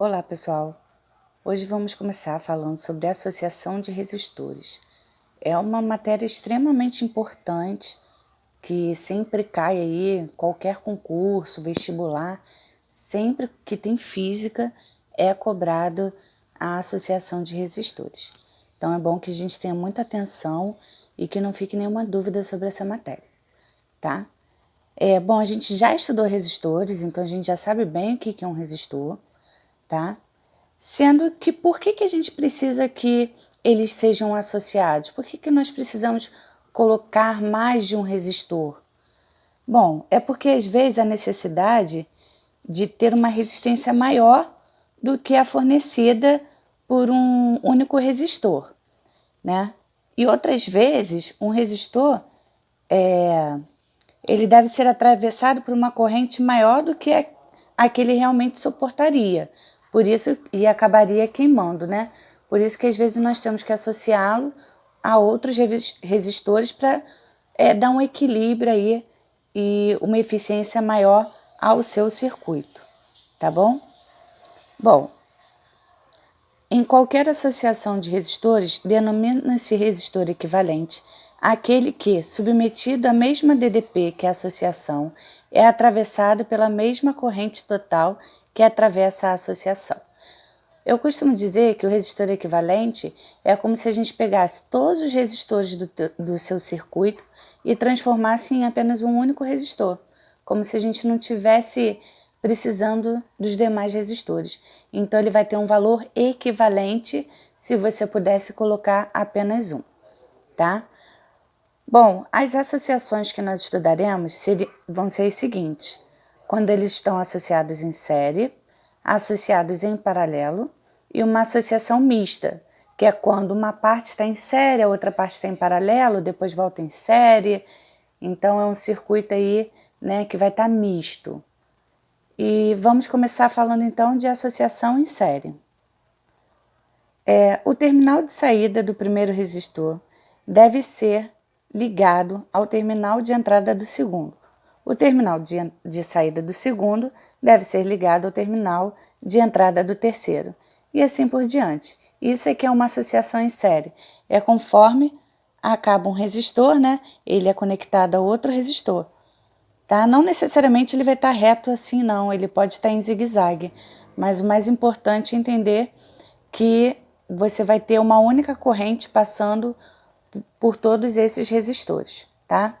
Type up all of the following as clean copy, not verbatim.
Olá pessoal, hoje vamos começar falando sobre a associação de resistores. É uma matéria extremamente importante que sempre cai aí em qualquer concurso, vestibular, sempre que tem física é cobrado a associação de resistores. Então é bom que a gente tenha muita atenção e que não fique nenhuma dúvida sobre essa matéria, tá? Bom, a gente já estudou resistores, então a gente já sabe bem o que é um resistor, tá? Sendo que por que a gente precisa que eles sejam associados? Por que nós precisamos colocar mais de um resistor? Bom, é porque às vezes a necessidade de ter uma resistência maior do que a fornecida por um único resistor, né? E outras vezes um resistor ele deve ser atravessado por uma corrente maior do que a que ele realmente suportaria. Por isso, e acabaria queimando, né? Por isso que às vezes nós temos que associá-lo a outros resistores para dar um equilíbrio aí e uma eficiência maior ao seu circuito, tá bom? Bom, em qualquer associação de resistores, denomina-se resistor equivalente aquele que, submetido à mesma DDP que a associação, é atravessado pela mesma corrente total que atravessa a associação. Eu costumo dizer que o resistor equivalente é como se a gente pegasse todos os resistores do seu circuito e transformasse em apenas um único resistor, como se a gente não tivesse precisando dos demais resistores. Então ele vai ter um valor equivalente se você pudesse colocar apenas um, tá? Bom, as associações que nós estudaremos vão ser as seguintes: quando eles estão associados em série, associados em paralelo e uma associação mista, que é quando uma parte está em série, a outra parte está em paralelo, depois volta em série. Então é um circuito aí, né, que vai estar misto. E vamos começar falando então de associação em série. O terminal de saída do primeiro resistor deve ser ligado ao terminal de entrada do segundo. O terminal de saída do segundo deve ser ligado ao terminal de entrada do terceiro, e assim por diante. Isso aqui é uma associação em série. É conforme acaba um resistor, né? Ele é conectado a outro resistor. Tá? Não necessariamente ele vai estar reto assim, não. Ele pode estar em zigue-zague. Mas o mais importante é entender que você vai ter uma única corrente passando por todos esses resistores, tá?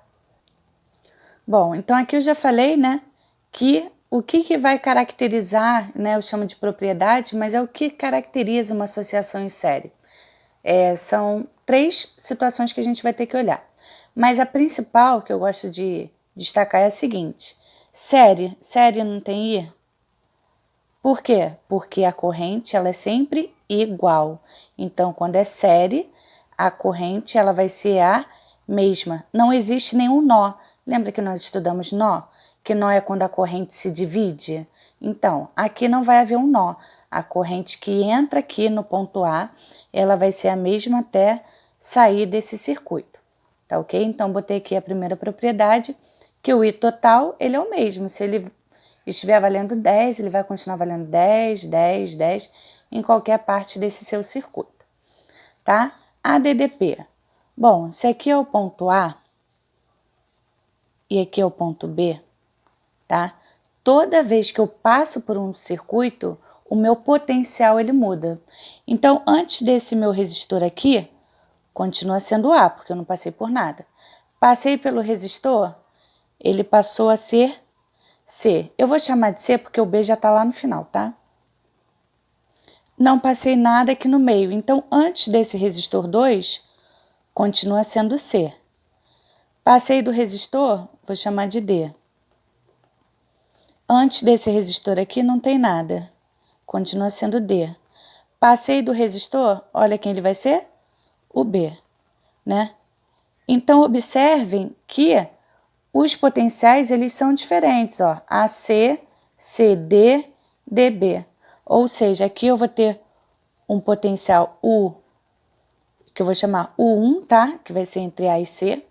Bom, então aqui eu já falei, né, que o que vai caracterizar, né, eu chamo de propriedade, mas é o que caracteriza uma associação em série. São três situações que a gente vai ter que olhar. Mas a principal que eu gosto de destacar é a seguinte: série não tem I? Por quê? Porque a corrente ela é sempre igual. Então, quando é série, a corrente ela vai ser a mesma. Não existe nenhum nó. Lembra que nós estudamos nó? Que nó é quando a corrente se divide? Então, aqui não vai haver um nó. A corrente que entra aqui no ponto A, ela vai ser a mesma até sair desse circuito. Tá ok? Então, botei aqui a primeira propriedade, que o I total, ele é o mesmo. Se ele estiver valendo 10, ele vai continuar valendo 10, 10, 10 em qualquer parte desse seu circuito, tá? ADDP. Bom, se aqui é o ponto A e aqui é o ponto B, tá? Toda vez que eu passo por um circuito, o meu potencial ele muda. Então, antes desse meu resistor aqui, continua sendo A, porque eu não passei por nada. Passei pelo resistor, ele passou a ser C. Eu vou chamar de C porque o B já está lá no final, tá? Não passei nada aqui no meio. Então, antes desse resistor 2, continua sendo C. Passei do resistor, vou chamar de D. Antes desse resistor aqui não tem nada. Continua sendo D. Passei do resistor, olha quem ele vai ser? O B, né? Então, observem que os potenciais eles são diferentes, ó. AC, CD, DB. Ou seja, aqui eu vou ter um potencial U, que eu vou chamar U1, tá? Que vai ser entre A e C.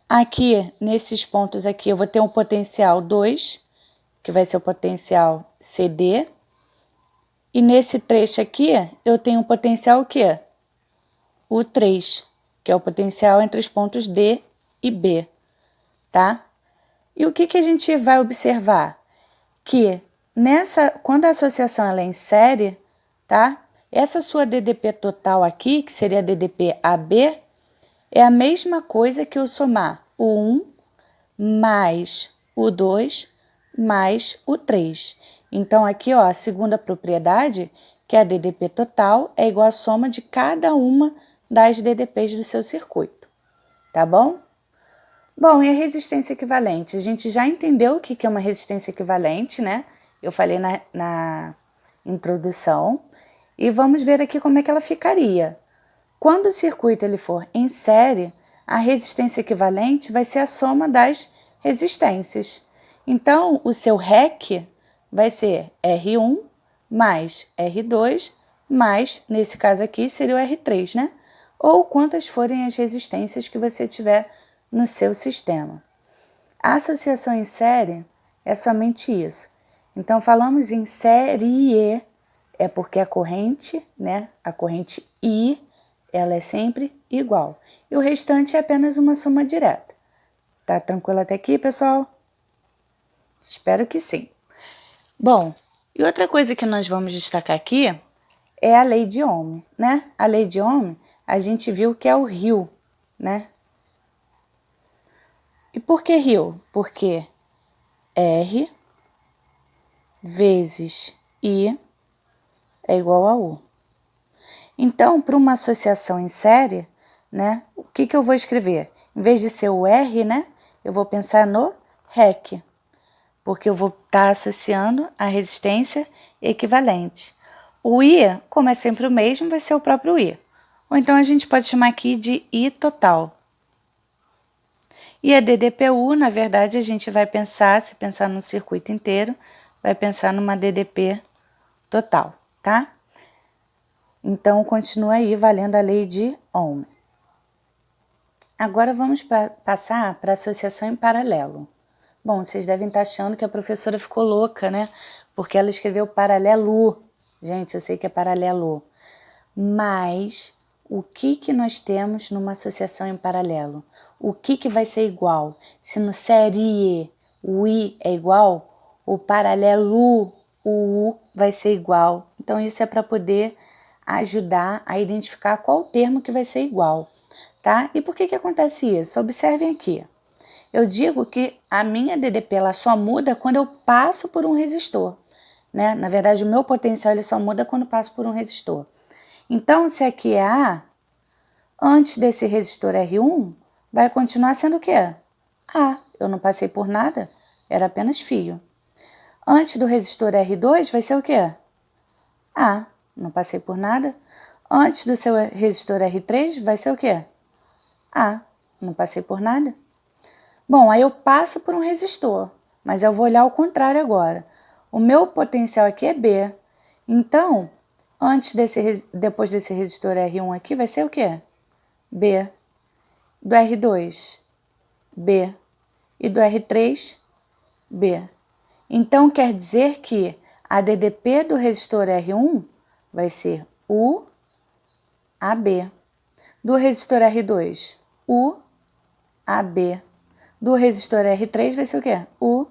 Aqui, nesses pontos aqui, eu vou ter um potencial 2, que vai ser o potencial CD. E nesse trecho aqui, eu tenho um potencial o quê? O 3, que é o potencial entre os pontos D e B, tá? E o que a gente vai observar? Que quando a associação ela é em série, tá? Essa sua DDP total aqui, que seria a DDP AB, é a mesma coisa que eu somar o 1 mais o 2 mais o 3. Então, aqui, ó, a segunda propriedade, que é a DDP total, é igual à soma de cada uma das DDPs do seu circuito, tá bom? Bom, e a resistência equivalente? A gente já entendeu o que é uma resistência equivalente, né? Eu falei na introdução. E vamos ver aqui como é que ela ficaria. Quando o circuito ele for em série, a resistência equivalente vai ser a soma das resistências. Então, o seu REC vai ser R1 mais R2 mais, nesse caso aqui, seria o R3, né? Ou quantas forem as resistências que você tiver no seu sistema. A associação em série é somente isso. Então, falamos em série, é porque a corrente, né? A corrente I, ela é sempre igual. E o restante é apenas uma soma direta. Tá tranquilo até aqui, pessoal? Espero que sim. Bom, e outra coisa que nós vamos destacar aqui é a lei de Ohm, né? A lei de Ohm, a gente viu que é o rio, né? E por que rio? Porque R vezes I é igual a U. Então, para uma associação em série, né, o que eu vou escrever? Em vez de ser o R, né, eu vou pensar no REC, porque eu vou estar associando a resistência equivalente. O I, como é sempre o mesmo, vai ser o próprio I. Ou então a gente pode chamar aqui de I total. E a DDPU, na verdade, a gente vai pensar, se pensar no circuito inteiro, vai pensar numa DDP total, tá? Então, continua aí valendo a lei de Ohm. Agora vamos passar para a associação em paralelo. Bom, vocês devem estar achando que a professora ficou louca, né? Porque ela escreveu paralelo. Gente, eu sei que é paralelo. Mas o que nós temos numa associação em paralelo? O que vai ser igual? Se no série o I é igual, o paralelo, o U vai ser igual. Então, isso é para poder ajudar a identificar qual termo que vai ser igual, tá? E por que acontece isso? Observem aqui. Eu digo que a minha DDP ela só muda quando eu passo por um resistor, né? Na verdade, o meu potencial ele só muda quando eu passo por um resistor. Então, se aqui é A, antes desse resistor R1, vai continuar sendo o quê? A. Eu não passei por nada, era apenas fio. Antes do resistor R2, vai ser o quê? A. Não passei por nada. Antes do seu resistor R3, vai ser o quê? A. Não passei por nada. Bom, aí eu passo por um resistor, mas eu vou olhar o contrário agora. O meu potencial aqui é B. Então, depois desse resistor R1 aqui, vai ser o quê? B. Do R2, B. E do R3, B. Então, quer dizer que a DDP do resistor R1 vai ser U AB. Do resistor R2, U AB. Do resistor R3 vai ser o quê? U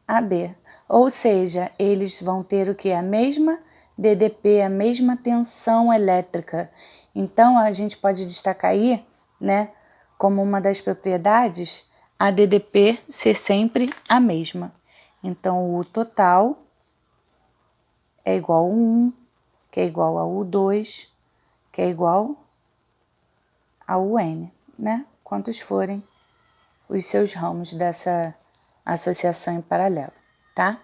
AB. Ou seja, eles vão ter o quê? A mesma DDP, a mesma tensão elétrica. Então, a gente pode destacar aí, né, como uma das propriedades, a DDP ser sempre a mesma. Então, o U total é igual a 1, que é igual a U2, que é igual a UN, né? Quantos forem os seus ramos dessa associação em paralelo, tá?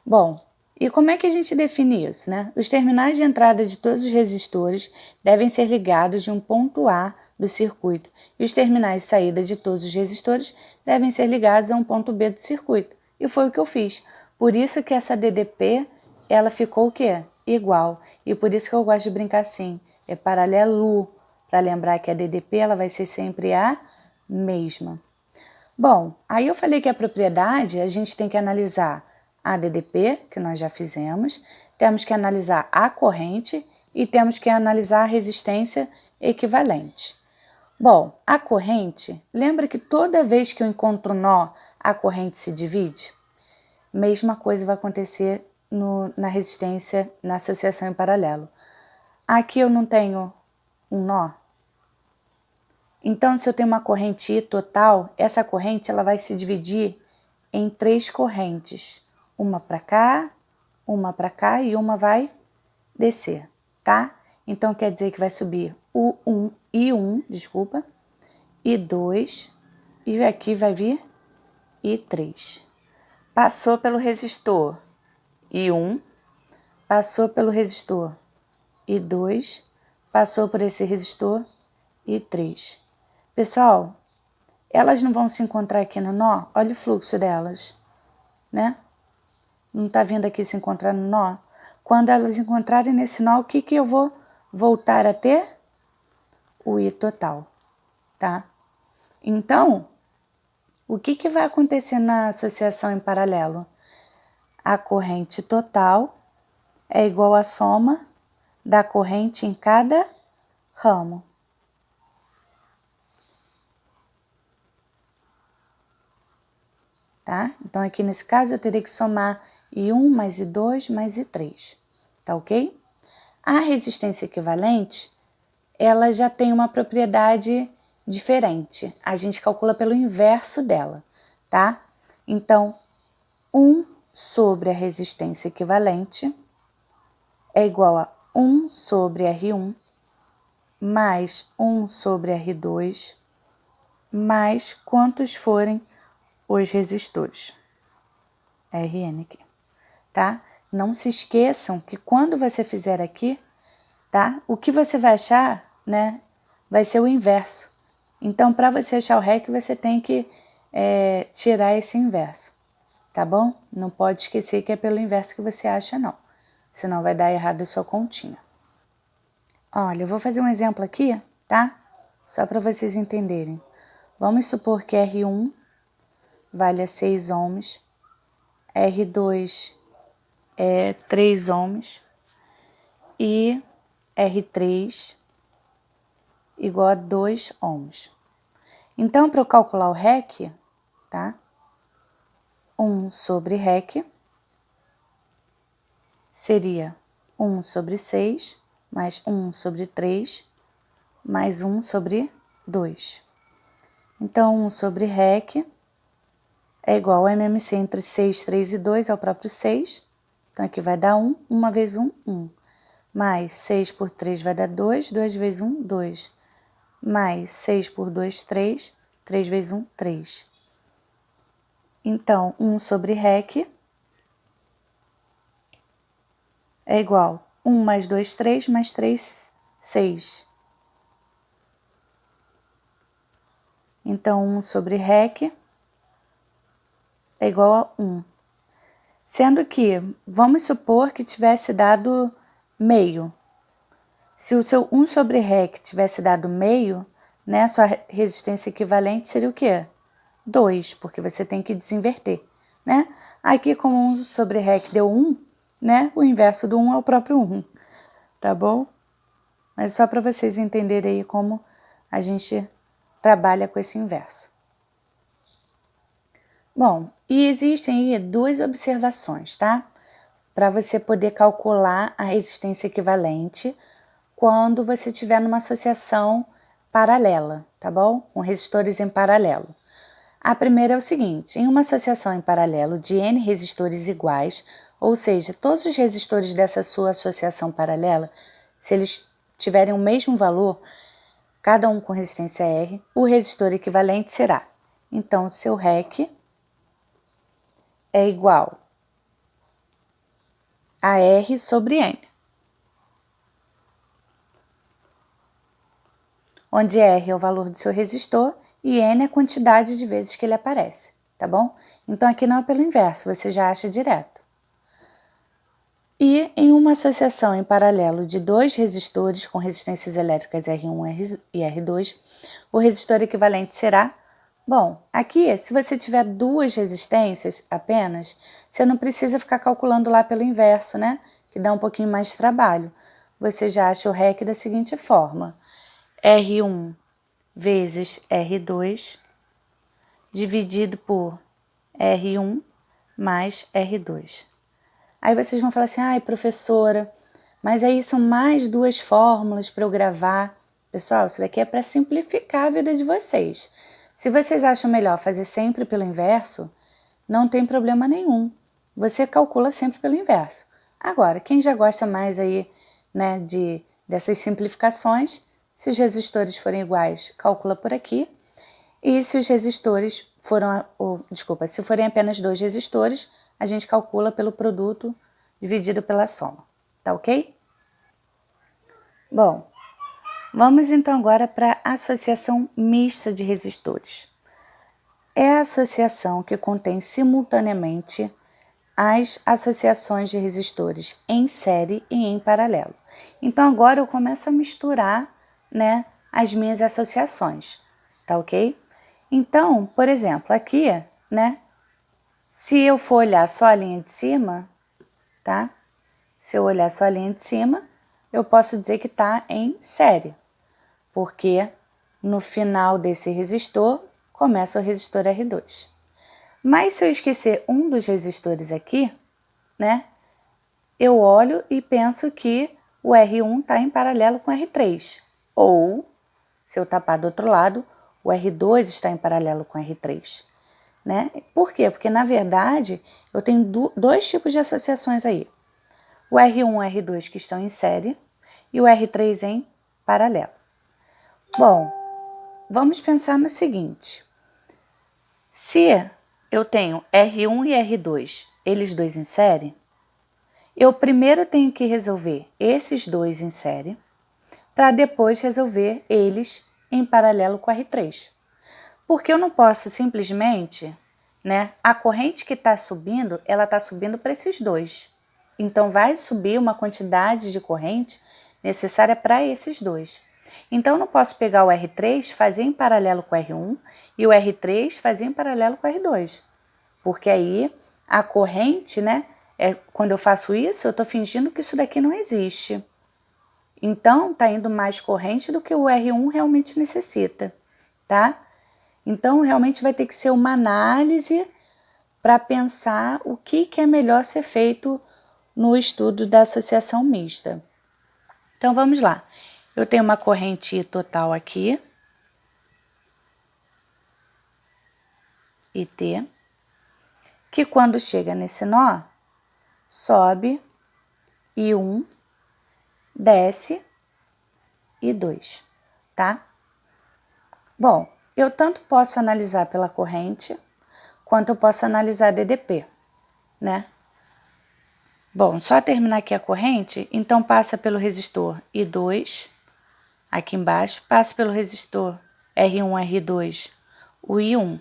Bom, e como é que a gente define isso, né? Os terminais de entrada de todos os resistores devem ser ligados de um ponto A do circuito e os terminais de saída de todos os resistores devem ser ligados a um ponto B do circuito. E foi o que eu fiz. Por isso que essa DDP, ela ficou o quê? Igual. E por isso que eu gosto de brincar assim, é paralelo, para lembrar que a DDP ela vai ser sempre a mesma. Bom, aí eu falei que a propriedade a gente tem que analisar ADDP, que nós já fizemos, temos que analisar a corrente e temos que analisar a resistência equivalente. Bom, a corrente, lembra que toda vez que eu encontro nó, a corrente se divide? Mesma coisa vai acontecer na resistência, na associação em paralelo. Aqui eu não tenho um nó. Então, se eu tenho uma corrente I total, essa corrente ela vai se dividir em 3 correntes. Uma para cá e uma vai descer, tá? Então, quer dizer que vai subir o I1, I2, e aqui vai vir I3. Passou pelo resistor I1, passou pelo resistor I2, passou por esse resistor I3. Pessoal, elas não vão se encontrar aqui no nó? Olha o fluxo delas, né? Não tá vindo aqui se encontrar no nó? Quando elas encontrarem nesse nó, o que eu vou voltar a ter? O I total, tá? Então, o que vai acontecer na associação em paralelo? A corrente total é igual à soma da corrente em cada ramo. Tá? Então, aqui nesse caso, eu teria que somar I1 mais I2 mais I3, tá ok? A resistência equivalente, ela já tem uma propriedade diferente. A gente calcula pelo inverso dela, tá? Então, 1 sobre a resistência equivalente é igual a 1 sobre R1 mais 1 sobre R2 mais quantos forem os resistores, Rn aqui, tá? Não se esqueçam que quando você fizer aqui, tá? O que você vai achar, né, vai ser o inverso. Então, para você achar o REC, você tem que tirar esse inverso, tá bom? Não pode esquecer que é pelo inverso que você acha, não. Senão vai dar errado a sua continha. Olha, eu vou fazer um exemplo aqui, tá? Só para vocês entenderem. Vamos supor que R1 vale a 6 ohms, R2 é 3 ohms e R3 igual a 2 ohms. Então, para eu calcular o REC, tá? 1 sobre REC seria 1 sobre 6 mais 1 sobre 3 mais 1 sobre 2. Então, 1 sobre REC é igual ao MMC entre 6, 3 e 2, é o próprio 6. Então, aqui vai dar 1, 1 vezes 1, 1. Mais 6 por 3 vai dar 2, 2 vezes 1, 2. Mais 6 por 2, 3, 3 vezes 1, 3. Então, 1 sobre REC é igual a 1 mais 2, 3, mais 3, 6. Então, 1 sobre REC é igual a 1. Sendo que, vamos supor que tivesse dado meio. Se o seu 1 sobre REC tivesse dado meio, né, sua resistência equivalente seria o quê? 2, porque você tem que desinverter, né? Aqui, como 1 sobre REC deu 1, né, o inverso do 1 é o próprio 1, tá bom? Mas só para vocês entenderem aí como a gente trabalha com esse inverso. Bom, e existem aí 2 observações, tá? Para você poder calcular a resistência equivalente quando você estiver numa associação paralela, tá bom? Com resistores em paralelo. A primeira é o seguinte: em uma associação em paralelo de N resistores iguais, ou seja, todos os resistores dessa sua associação paralela, se eles tiverem o mesmo valor, cada um com resistência R, o resistor equivalente será, então, seu REC é igual a R sobre N, onde R é o valor do seu resistor e N é a quantidade de vezes que ele aparece, tá bom? Então, aqui não é pelo inverso, você já acha direto. E em uma associação em paralelo de 2 resistores com resistências elétricas R1 e R2, o resistor equivalente será Bom, aqui, se você tiver duas resistências apenas, você não precisa ficar calculando lá pelo inverso, né? Que dá um pouquinho mais de trabalho. Você já acha o REC da seguinte forma: R1 vezes R2 dividido por R1 mais R2. Aí vocês vão falar assim, ai professora, mas aí são mais duas fórmulas para eu gravar. Pessoal, isso daqui é para simplificar a vida de vocês. Se vocês acham melhor fazer sempre pelo inverso, não tem problema nenhum. Você calcula sempre pelo inverso. Agora, quem já gosta mais aí, né, dessas simplificações, se os resistores forem iguais, calcula por aqui. E se os resistores se forem apenas dois resistores, a gente calcula pelo produto dividido pela soma, tá ok? Bom, vamos então agora para a associação mista de resistores. É a associação que contém simultaneamente as associações de resistores em série e em paralelo. Então agora eu começo a misturar, né, as minhas associações, tá ok? Então, por exemplo, aqui, né, se eu for olhar só a linha de cima, tá? Se eu olhar só a linha de cima, eu posso dizer que está em série, porque no final desse resistor começa o resistor R2. Mas se eu esquecer um dos resistores aqui, né, eu olho e penso que o R1 está em paralelo com o R3. Ou, se eu tapar do outro lado, o R2 está em paralelo com o R3. Né? Por quê? Porque, na verdade, eu tenho dois tipos de associações aí. O R1 e o R2 que estão em série e o R3 em paralelo. Bom, vamos pensar no seguinte. Se eu tenho R1 e R2, eles dois em série, eu primeiro tenho que resolver esses dois em série para depois resolver eles em paralelo com o R3. Porque eu não posso simplesmente, né, a corrente que está subindo, ela está subindo para esses dois. Então, vai subir uma quantidade de corrente necessária para esses dois. Então, eu não posso pegar o R3, fazer em paralelo com o R1 e o R3 fazer em paralelo com o R2. Porque aí a corrente, né, quando eu faço isso, eu estou fingindo que isso daqui não existe. Então, está indo mais corrente do que o R1 realmente necessita, tá? Então, realmente vai ter que ser uma análise para pensar o que é melhor ser feito no estudo da associação mista. Então, vamos lá. Eu tenho uma corrente total aqui, IT, que quando chega nesse nó, sobe I1, desce I2, tá? Bom, eu tanto posso analisar pela corrente, quanto eu posso analisar DDP, né? Bom, só terminar aqui a corrente, então passa pelo resistor I2, aqui embaixo, passa pelo resistor R1, R2, o I1.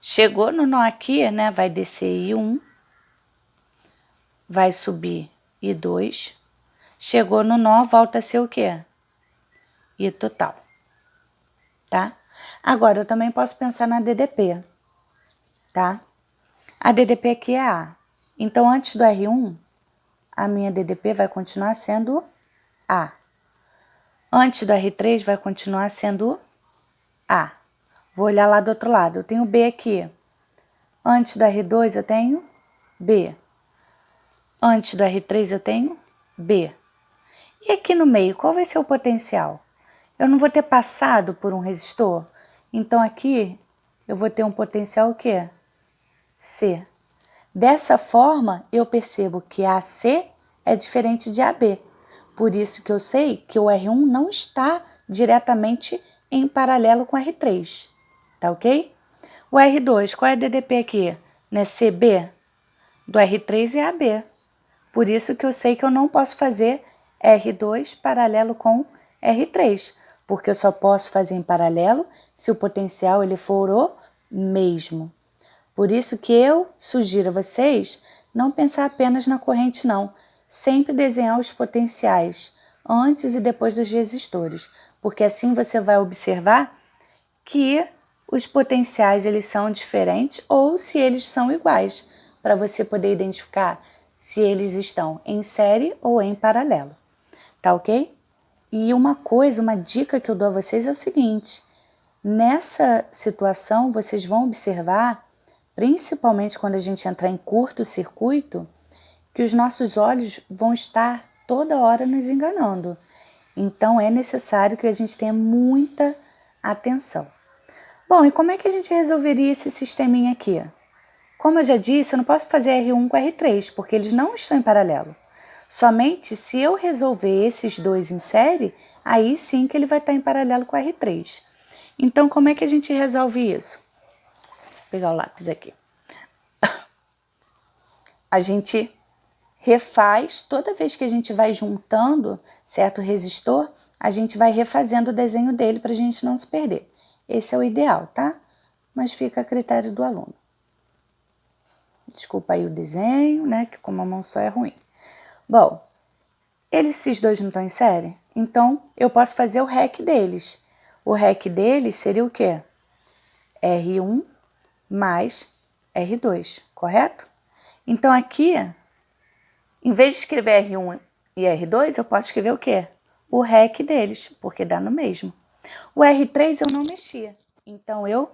Chegou no nó aqui, né, vai descer I1, vai subir I2, chegou no nó, volta a ser o quê? I total, tá? Agora, eu também posso pensar na DDP, tá? A DDP aqui é A. Então, antes do R1, a minha DDP vai continuar sendo A. Antes do R3 vai continuar sendo A. Vou olhar lá do outro lado. Eu tenho B aqui. Antes do R2 eu tenho B. Antes do R3 eu tenho B. E aqui no meio, qual vai ser o potencial? Eu não vou ter passado por um resistor? Então aqui eu vou ter um potencial o quê? C. Dessa forma, eu percebo que AC é diferente de AB. Por isso que eu sei que o R1 não está diretamente em paralelo com o R3. Tá ok? O R2, qual é a DDP aqui? Não é CB? Do R3 é AB. Por isso que eu sei que eu não posso fazer R2 paralelo com R3, porque eu só posso fazer em paralelo se o potencial ele for o mesmo. Por isso que eu sugiro a vocês não pensar apenas na corrente não, sempre desenhar os potenciais antes e depois dos resistores, porque assim você vai observar que os potenciais eles são diferentes ou se eles são iguais, para você poder identificar se eles estão em série ou em paralelo, tá ok? E uma dica que eu dou a vocês é o seguinte, nessa situação vocês vão observar, principalmente quando a gente entrar em curto-circuito, que os nossos olhos vão estar toda hora nos enganando. Então é necessário que a gente tenha muita atenção. Bom, e como é que a gente resolveria esse sisteminha aqui? Como eu já disse, eu não posso fazer R1 com R3, porque eles não estão em paralelo. Somente se eu resolver esses dois em série, aí sim que ele vai estar em paralelo com R3. Então, como é que a gente resolve isso? Vou pegar o lápis aqui. A gente refaz, toda vez que a gente vai juntando certo resistor, a gente vai refazendo o desenho dele para a gente não se perder. Esse é o ideal, tá? Mas fica a critério do aluno. Desculpa aí o desenho, né? Que com uma mão só é ruim. Bom, esses dois não estão em série? Então, eu posso fazer o REC deles. O REC deles seria o quê? R1 mais R2, correto? Então, aqui, em vez de escrever R1 e R2, eu posso escrever o quê? O REC deles, porque dá no mesmo. O R3 eu não mexia, então eu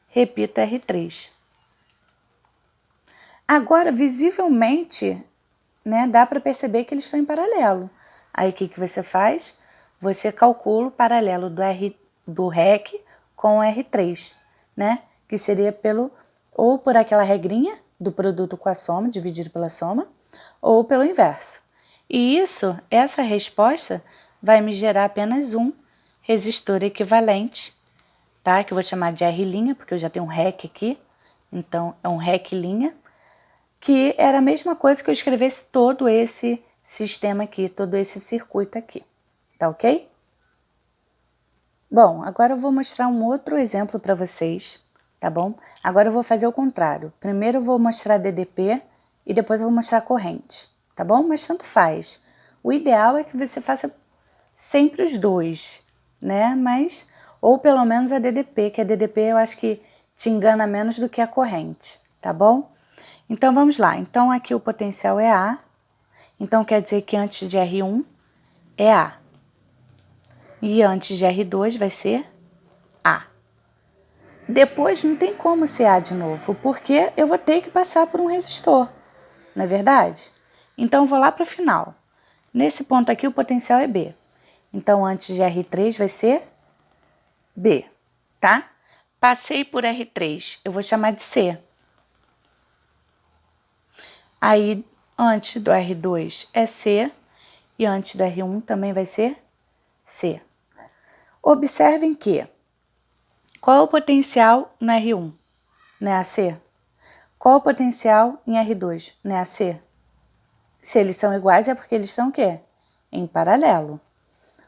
repito R3. Agora, visivelmente, né, dá para perceber que eles estão em paralelo. Aí o que você faz? Você calcula o paralelo do REC com o R3, né? Que seria ou por aquela regrinha do produto com a soma, dividido pela soma, ou pelo inverso. E essa resposta vai me gerar apenas um resistor equivalente, tá? Que eu vou chamar de R', porque eu já tenho um REC aqui, então é um REC', que era a mesma coisa que eu escrevesse todo esse sistema aqui, todo esse circuito aqui, tá ok? Bom, agora eu vou mostrar um outro exemplo para vocês, tá bom? Agora eu vou fazer o contrário. Primeiro eu vou mostrar DDP e depois eu vou mostrar corrente, tá bom? Mas tanto faz. O ideal é que você faça sempre os dois, né? Mas, ou pelo menos a DDP, que a DDP eu acho que te engana menos do que a corrente, tá bom? Então, vamos lá. Então, aqui o potencial é A. Então, quer dizer que antes de R1 é A. E antes de R2 vai ser A. Depois não tem como ser A de novo, porque eu vou ter que passar por um resistor, não é verdade? Então, vou lá para o final. Nesse ponto aqui, o potencial é B. Então, antes de R3 vai ser B, tá? Passei por R3, eu vou chamar de C. Aí, antes do R2 é C, e antes do R1 também vai ser C. Observem que, qual é o potencial no R1? Não é AC? Qual é o potencial em R2? Não é AC? Se eles são iguais é porque eles estão o quê? Em paralelo.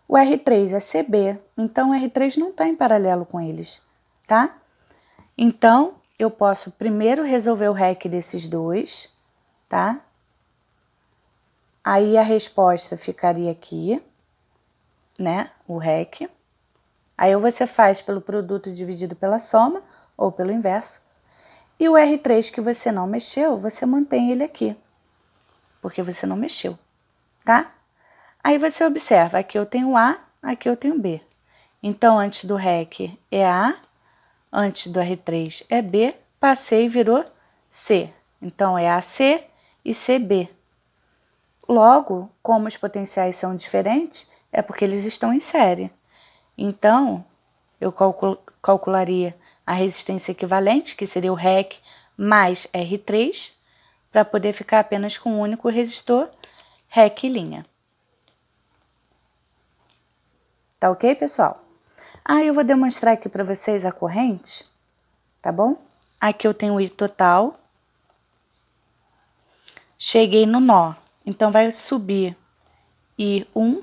O R3 é CB, então o R3 não está em paralelo com eles, tá? Então, eu posso primeiro resolver o REC desses dois, tá? Aí a resposta ficaria aqui, né? O REC. Aí ou você faz pelo produto dividido pela soma ou pelo inverso. E o R3 que você não mexeu, você mantém ele aqui, porque você não mexeu, tá? Aí você observa, aqui eu tenho A, aqui eu tenho B. Então, antes do REC é A, antes do R3 é B, passei e virou C. Então, é AC e CB. Logo, como os potenciais são diferentes, é porque eles estão em série. Então, eu calcularia a resistência equivalente, que seria o REC mais R3, para poder ficar apenas com um único resistor, REC'. Tá ok, pessoal? Eu vou demonstrar aqui para vocês a corrente, tá bom? Aqui eu tenho o I total. Cheguei no nó, então vai subir I1,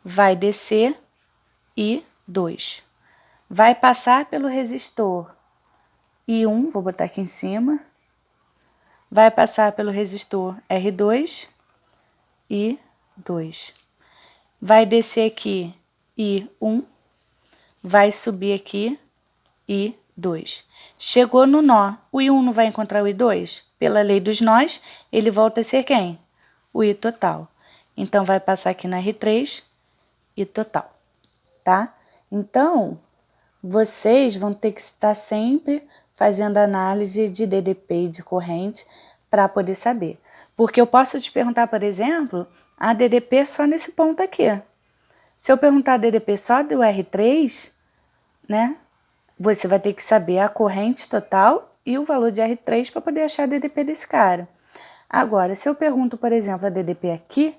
vai descer I2. Vai passar pelo resistor I1, vou botar aqui em cima. Vai passar pelo resistor R2 e 2. Vai descer aqui I1, vai subir aqui I2. Chegou no nó, o I1 não vai encontrar o I2? Pela lei dos nós, ele volta a ser quem? O I total. Então, vai passar aqui no R3, I total, tá? Então, vocês vão ter que estar sempre fazendo análise de DDP e de corrente para poder saber. Porque eu posso te perguntar, por exemplo, a DDP só nesse ponto aqui. Se eu perguntar a DDP só do R3, né, você vai ter que saber a corrente total e o valor de R3 para poder achar a DDP desse cara. Agora, se eu pergunto, por exemplo, a DDP aqui,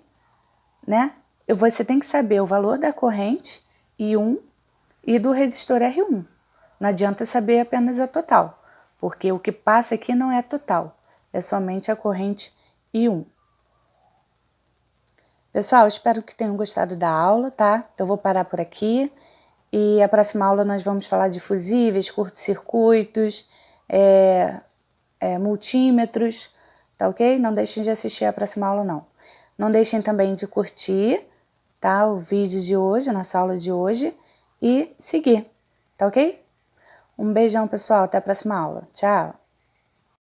né, você tem que saber o valor da corrente I1 e do resistor R1. Não adianta saber apenas a total, porque o que passa aqui não é a total, é somente a corrente I1. Pessoal, espero que tenham gostado da aula, tá? Eu vou parar por aqui e a próxima aula nós vamos falar de fusíveis, curtos-circuitos, multímetros, tá ok? Não deixem de assistir a próxima aula, não. Não deixem também de curtir, tá? O vídeo de hoje, a nossa aula de hoje, e seguir, tá ok? Um beijão, pessoal. Até a próxima aula. Tchau!